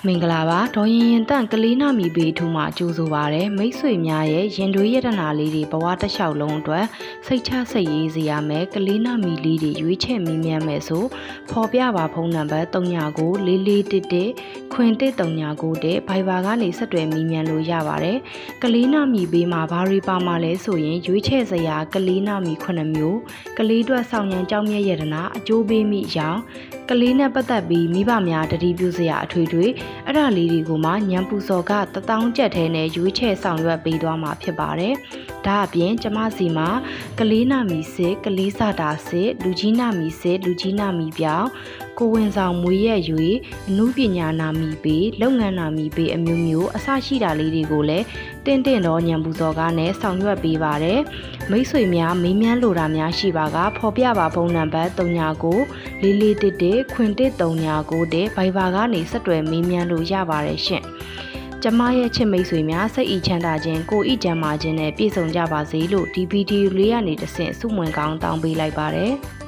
မင်္ဂလာပါဒေါ်ရင်တန့်ကလေးနာမီဘေးထူမှာကြိုးဆိုပါရယ်မိတ်ဆွေများရဲ့ရင်တွေးရတနာလေးတွေဘဝတစ်လျှောက်လုံးအတွက်စိတ်ချစိတ်ရေးစေရမယ်ကလေးနာမီလေးတွေရွေးချယ်မိမြန်းမယ်ဆိုဖော်ပြပါဖုန်းနံပါတ်394411ခွင်1339တဲ့ Viber ကနေဆက်သွယ်မိမြန်းလို့ရပါတယ်ကလေးနာမီဘေးမှာဘာတွေပါမှာလဲဆိုရင်ရွေးချယ်စရာကလေးနာမီ9မျိုးကလေးအတွက်ဆောင်ရန်ကြောင်းမြတ်ရတနာအကျိုးပေးမိအကြောင်းကလေးနဲ့ပတ်သက်ပြီးမိဘများတတိပြုစရာအထွေထွေအဲ့ဒါလေးတွေကိုမှညံပူစော်က1000ကျပ်ထဲနဲ့ရွေးချယ်ဆောင်ရွက်ပေးသွားမှာဖြစ်ပါတယ်။ဒါအပြင်ကျမစီမှာကလေးနာမီစစ်ကလေးစာတာစစ်လူကြီးနာမီစစ်လူကြီးနာမီပြောင်းကိုဝင်ဆောင်မွေးရက်၍အမှုပညာနာမီပေးလုပ်ငန်းနာမီပေးအမျိုးမျိုးအစရှိတာလေးတွေကိုလည်းတင့်တော့ညံပူစော်ကနဲ့ဆောင်ရွက်ပေးပါတယ်။မိတ်ဆွေများမေးမြန်းလိုတာများရှိပါကဖော်ပြပါဖုန်းနံပါတ်394411ခွင်1339တဲ့ Viber ကနေဆက်သွယ်မေးမြန်းလို့ရပါတယ်ရှင်။ကျမရဲ့ချစ်မိတ်ဆွေများစိတ်ဤချမ်းသာခြင်းကိုဤကျန်းမာခြင်းနဲ့ပြည့်စုံကြပါစေလို့ဒီဗီဒီယိုလေးကနေတဆင့်ဆုမွန်ကောင်းတောင်းပေးလိုက်ပါတယ်။